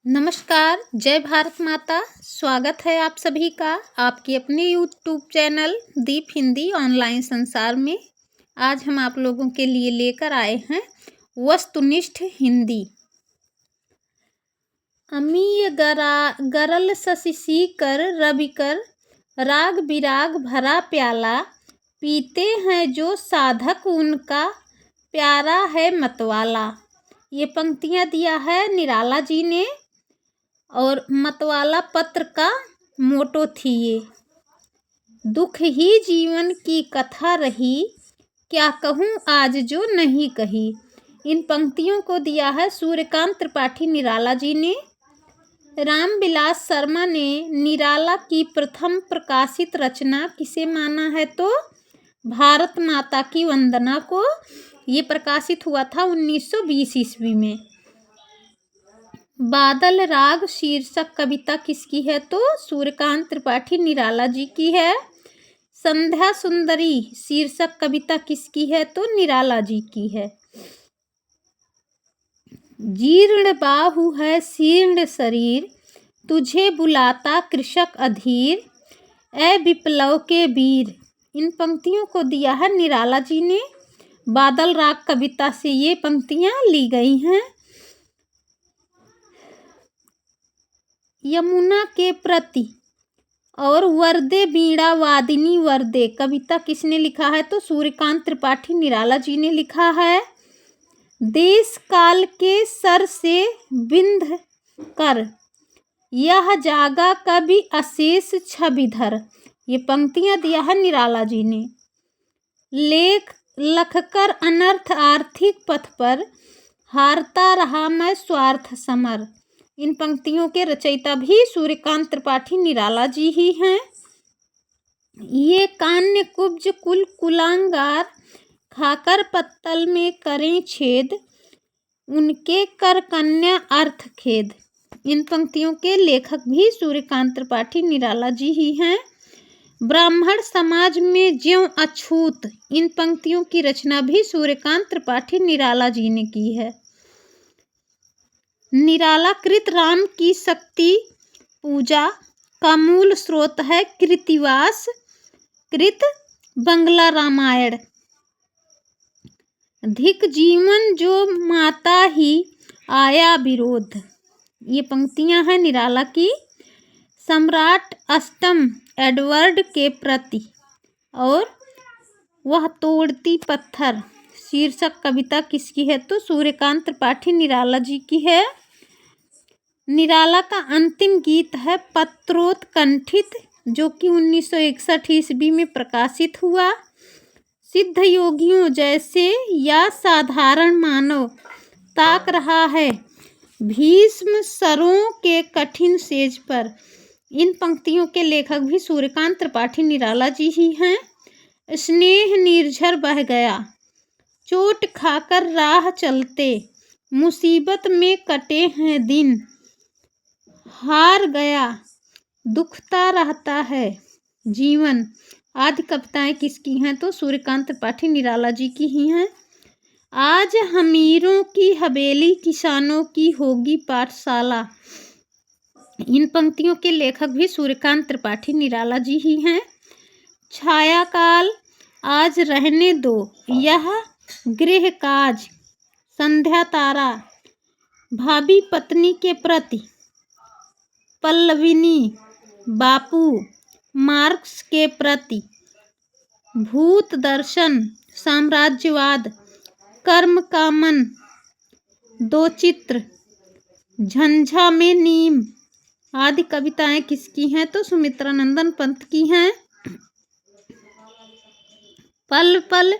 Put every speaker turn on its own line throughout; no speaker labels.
नमस्कार, जय भारत माता। स्वागत है आप सभी का आपकी अपने यूट्यूब चैनल दीप हिंदी ऑनलाइन संसार में। आज हम आप लोगों के लिए लेकर आए हैं वस्तुनिष्ठ हिंदी। अमीय गरल शशि कर रविकर राग विराग भरा प्याला, पीते हैं जो साधक उनका प्यारा है मतवाला। ये पंक्तियाँ दिया है निराला जी ने और मतवाला पत्र का मोटो थी ये। दुख ही जीवन की कथा रही, क्या कहूँ आज जो नहीं कही। इन पंक्तियों को दिया है सूर्यकांत त्रिपाठी निराला जी ने। रामविलास शर्मा ने निराला की प्रथम प्रकाशित रचना किसे माना है तो भारत माता की वंदना को। ये प्रकाशित हुआ था 1920 ईस्वी में। बादल राग शीर्षक कविता किसकी है तो सूर्यकांत त्रिपाठी निराला जी की है। संध्या सुंदरी शीर्षक कविता किसकी है तो निराला जी की है। जीर्ण बाहु है शीर्ण शरीर, तुझे बुलाता कृषक अधीर, ए विप्लव के वीर। इन पंक्तियों को दिया है निराला जी ने। बादल राग कविता से ये पंक्तियां ली गई हैं। यमुना के प्रति और वरदे बीड़ा वादिनी वरदे कविता किसने लिखा है तो सूर्यकांत त्रिपाठी निराला जी ने लिखा है। देश काल के सर से बिंध कर यह जागा कभी अशेष छबिधर। ये पंक्तियां दिया है निराला जी ने। लेख लखकर अनर्थ आर्थिक पथ पर हारता रहा मैं स्वार्थ समर। इन पंक्तियों के रचयिता भी सूर्यकांत त्रिपाठी निराला जी ही हैं। ये कान्य कुब्ज कुल कुलांगार खाकर पत्तल में करें छेद, उनके कर कन्या अर्थ खेद। इन पंक्तियों के लेखक भी सूर्यकांत त्रिपाठी निराला जी ही हैं। ब्राह्मण समाज में ज्यों अछूत इन पंक्तियों की रचना भी सूर्यकांत त्रिपाठी निराला जी ने की है। निराला कृत राम की शक्ति पूजा का मूल स्रोत है कृतिवास कृत बंगला रामायण। धिक जीवन जो माता ही आया विरोध। ये पंक्तियां हैं निराला की। सम्राट अष्टम एडवर्ड के प्रति और वह तोड़ती पत्थर शीर्षक कविता किसकी है तो सूर्यकांत त्रिपाठी निराला जी की है। निराला का अंतिम गीत है पत्रोत्कंठित, जो कि 1961 ईस्वी में प्रकाशित हुआ। सिद्ध योगियों जैसे या साधारण मानव ताक रहा है भीष्म सरों के कठिन सेज पर। इन पंक्तियों के लेखक भी सूर्यकांत त्रिपाठी निराला जी ही हैं। स्नेह निर्झर बह गया, चोट खाकर राह चलते, मुसीबत में कटे हैं दिन, हार गया दुखता रहता है जीवन आदि कविताएं किसकी हैं तो सूर्यकांत त्रिपाठी निराला जी की ही हैं। आज अमीरों की हवेली किसानों की होगी पाठशाला। इन पंक्तियों के लेखक भी सूर्यकांत त्रिपाठी निराला जी ही हैं। छाया काल आज रहने दो यह गृह काज, संध्या तारा भाभी पत्नी के प्रति, पल्लविनी बापू मार्क्स के प्रति, भूत दर्शन साम्राज्यवाद, कर्म का मन, दो चित्र, झंझा में नीम आदि कविताएं किसकी हैं तो सुमित्रा नंदन पंत की हैं। पल पल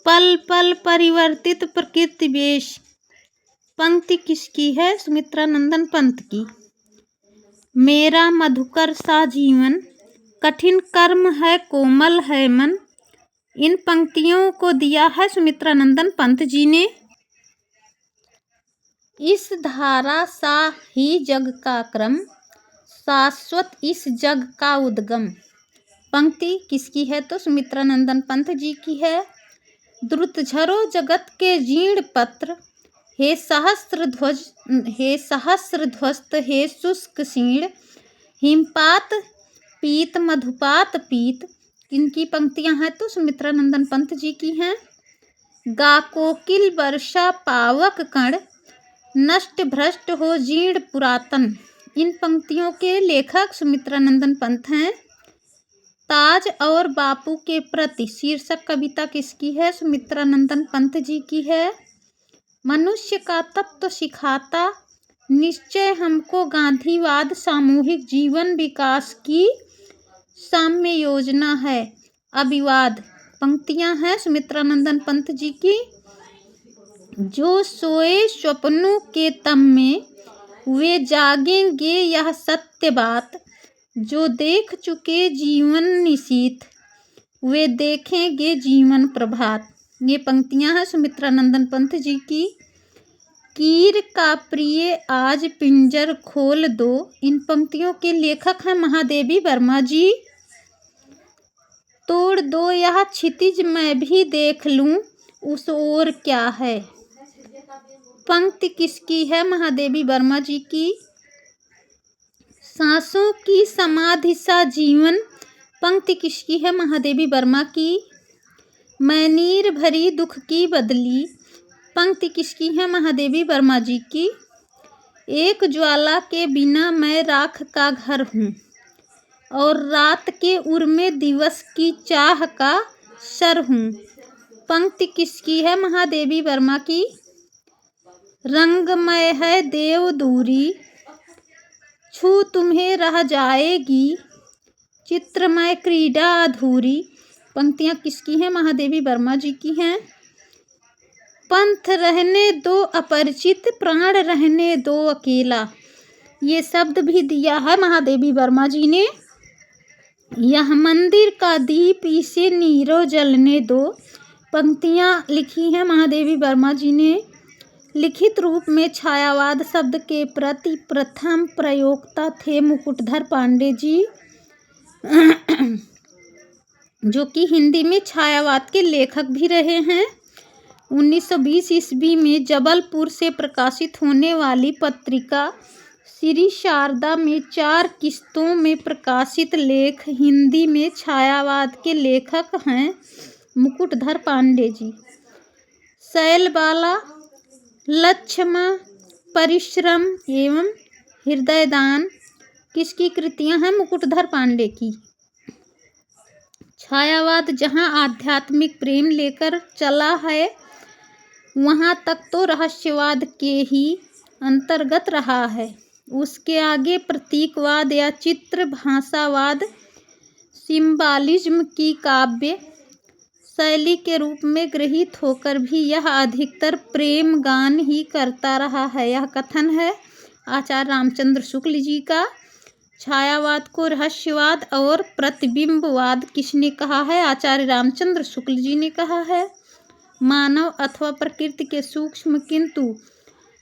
पल पल परिवर्तित प्रकृति वेश पंक्ति किसकी है सुमित्रा नंदन पंत की। मेरा मधुकर सा जीवन कठिन कर्म है कोमल है मन। इन पंक्तियों को दिया है सुमित्रा नंदन पंत जी ने। इस धारा सा ही जग का क्रम, शाश्वत इस जग का उद्गम। पंक्ति किसकी है तो सुमित्रा नंदन पंत जी की है। द्रुत झरो जगत के जीर्ण पत्र, हे सहस्रध्वस्त हे शुष्क शीर्ण, हिमपात पीत मधुपात पीत। इनकी पंक्तियां हैं तो सुमित्रा नंदन पंत जी की हैं। गा कोकिल वर्षा पावक कण, नष्ट भ्रष्ट हो जीर्ण पुरातन। इन पंक्तियों के लेखक सुमित्रा नंदन पंत हैं। ताज और बापू के प्रति शीर्षक कविता किसकी है? सुमित्रा नंदन पंत जी की है। मनुष्य का तत्व सिखाता निश्चय हमको गांधीवाद, सामूहिक जीवन विकास की साम्य योजना है। अभिवाद पंक्तियां हैं सुमित्रा नंदन पंत जी की। जो सोए स्वप्नों के तम में, वे जागेंगे यह सत्य बात। जो देख चुके जीवन निशीथ, वे देखेंगे जीवन प्रभात। ये पंक्तियां हैं सुमित्रा नंदन पंत जी की। कीर का प्रिय आज पिंजर खोल दो। इन पंक्तियों के लेखक हैं महादेवी वर्मा जी। तोड़ दो यह क्षितिज मैं भी देख लूं, उस ओर क्या है। पंक्ति किसकी है? महादेवी वर्मा जी की। सांसों की समाधि सा जीवन, पंक्ति किसकी है? महादेवी वर्मा की। मैं नीर भरी दुख की बदली, पंक्ति किसकी है? महादेवी वर्मा जी की। एक ज्वाला के बिना मैं राख का घर हूँ, और रात के उर्मे दिवस की चाह का सर हूँ, पंक्ति किसकी है? महादेवी वर्मा की। रंगमय है देव दूरी, छू तुम्हें रह जाएगी, चित्रमय क्रीड़ा अधूरी, पंक्तियां किसकी हैं? महादेवी वर्मा जी की हैं। पंथ रहने दो अपरिचित, प्राण रहने दो अकेला, ये शब्द भी दिया है महादेवी वर्मा जी ने। यह मंदिर का दीप, इसे नीरो जलने दो, पंक्तियां लिखी हैं महादेवी वर्मा जी ने। लिखित रूप में छायावाद शब्द के प्रति प्रथम प्रयोक्ता थे मुकुटधर पांडे जी, जो कि हिंदी में छायावाद के लेखक भी रहे हैं। 1920 ईस्वी में जबलपुर से प्रकाशित होने वाली पत्रिका श्री शारदा में 4 किस्तों में प्रकाशित लेख हिंदी में छायावाद के लेखक हैं मुकुटधर पांडे जी। शैलबाला, लक्ष्मा, परिश्रम एवं हृदयदान किसकी कृतियां हैं? मुकुटधर पांडे की। छायावाद जहां आध्यात्मिक प्रेम लेकर चला है, वहां तक तो रहस्यवाद के ही अंतर्गत रहा है। उसके आगे प्रतीकवाद या चित्र भाषावाद, सिंबालिज्म की काव्य शैली के रूप में गृहीत होकर भी यह अधिकतर प्रेम गान ही करता रहा है। यह कथन है आचार्य रामचंद्र शुक्ल जी का। छायावाद को रहस्यवाद और प्रतिबिंबवाद किसने कहा है? आचार्य रामचंद्र शुक्ल जी ने कहा है। मानव अथवा प्रकृति के सूक्ष्म किंतु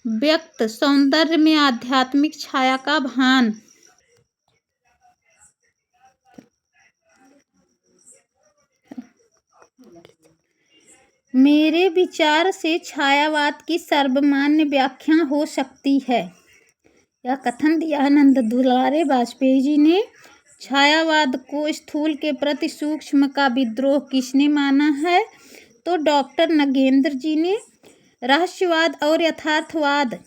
व्यक्त सौंदर्य में आध्यात्मिक छाया का भान। मेरे विचार से छायावाद की सर्वमान्य व्याख्या हो सकती है। यह कथन दिया है नंद दुलारे वाजपेयी जी ने। छायावाद को स्थूल के प्रति सूक्ष्म का विद्रोह किसने माना है? तो डॉक्टर नगेंद्र जी ने। रहस्यवाद और यथार्थवाद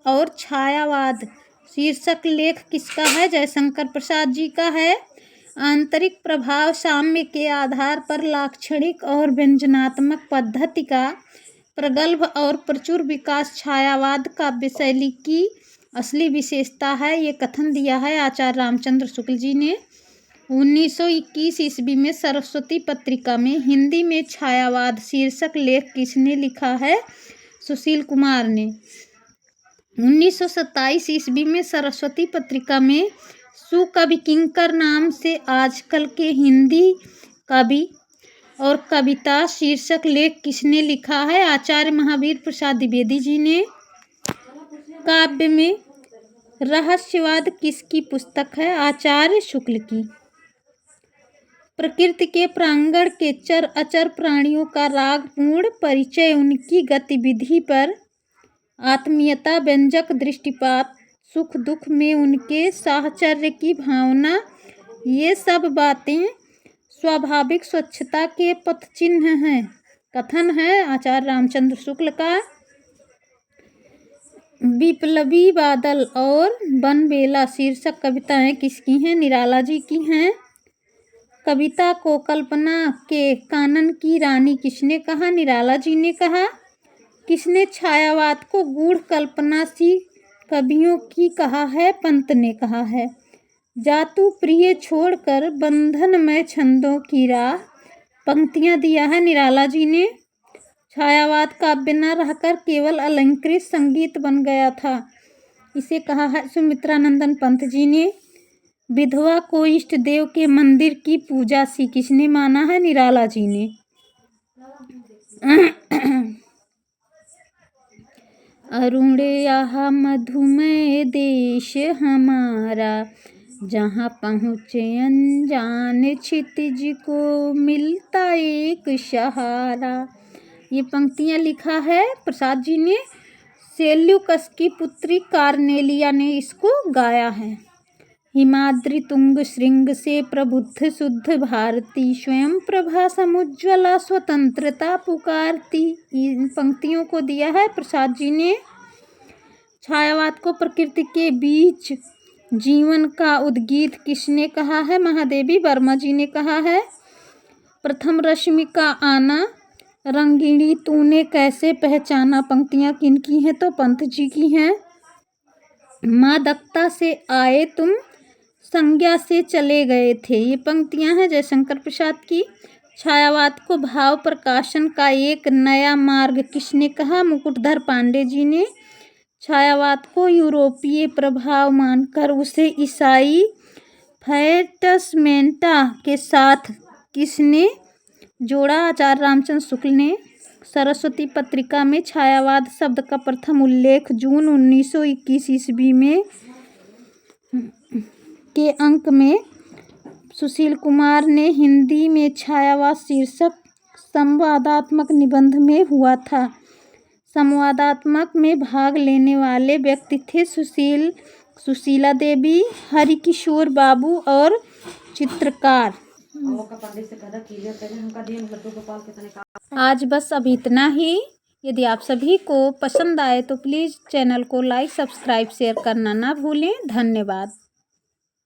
और छायावाद शीर्षक लेख किसका है? जयशंकर प्रसाद जी का है। आंतरिक प्रभाव साम्य के आधार पर लाक्षणिक और व्यंजनात्मक पद्धति का प्रगल्भ और प्रचुर विकास छायावाद काव्य शैली की असली विशेषता है। ये कथन दिया है आचार्य रामचंद्र शुक्ल जी ने। 1921 ईस्वी में सरस्वती पत्रिका में हिंदी में छायावाद शीर्षक लेख किसने लिखा है? सुशील कुमार ने। 1927 ईस्वी में सरस्वती पत्रिका में सुकवि किंकर नाम से आजकल के हिंदी कवि और कविता शीर्षक लेख किसने लिखा है? आचार्य महावीर प्रसाद द्विवेदी जी ने। काव्य में रहस्यवाद किसकी पुस्तक है? आचार्य शुक्ल की। प्रकृति के प्रांगण के चर अचर प्राणियों का रागपूर्ण परिचय उनकी गतिविधि पर आत्मीयता व्यंजक दृष्टिपात, सुख दुख में उनके साहचर्य की भावना, ये सब बातें स्वाभाविक स्वच्छता के पथ चिन्ह हैं। कथन है आचार्य रामचंद्र शुक्ल का। विप्लवी बादल और बनबेला शीर्षक कविताएं किसकी हैं? निराला जी की हैं। कविता को कल्पना के कानन की रानी किसने कहा? निराला जी ने कहा। किसने छायावाद को गूढ़ कल्पना सी कवियों की कहा है? पंत ने कहा है। जातु प्रिय छोड़कर बंधन में छंदों की राह, पंक्तियां दिया है निराला जी ने। छायावाद काव्य न रहकर केवल अलंकृत संगीत बन गया था, इसे कहा है सुमित्रानंदन पंत जी ने। विधवा को इष्ट देव के मंदिर की पूजा सी किसने माना है? निराला जी ने। अरुण यहाँ मधुमय देश हमारा, जहाँ पहुँचे अनजान क्षितिज को मिलता एक सहारा। ये पंक्तियाँ लिखा है प्रसाद जी ने। सेल्यूकस की पुत्री कार्नेलिया ने इसको गाया है। हिमाद्रि तुंग श्रृंग से प्रबुद्ध शुद्ध भारती, स्वयं प्रभा समुज्ज्वला स्वतंत्रता पुकारती। इन पंक्तियों को दिया है प्रसाद जी ने। छायावाद को प्रकृति के बीच जीवन का उद्गीत किसने कहा है? महादेवी वर्मा जी ने कहा है। प्रथम रश्मि का आना, रंगीणी तूने कैसे पहचाना, पंक्तियां किनकी हैं? तो पंत जी की हैं। मादकता से आए तुम, संज्ञा से चले गए थे, ये पंक्तियां हैं जयशंकर प्रसाद की। छायावाद को भाव प्रकाशन का एक नया मार्ग किसने कहा? मुकुटधर पांडे जी ने। छायावाद को यूरोपीय प्रभाव मानकर उसे ईसाई फैंटसमेंटा के साथ किसने जोड़ा? आचार्य रामचंद्र शुक्ल ने। सरस्वती पत्रिका में छायावाद शब्द का प्रथम उल्लेख जून 1921 ईस्वी में के अंक में सुशील कुमार ने हिंदी में छायावाद शीर्षक संवादात्मक निबंध में हुआ था। संवादात्मक में भाग लेने वाले व्यक्ति थे सुशीला देवी, हरिकिशोर बाबू और चित्रकार। आज बस अब इतना ही। यदि आप सभी को पसंद आए तो प्लीज़ चैनल को लाइक, सब्सक्राइब, शेयर करना ना भूलें। धन्यवाद।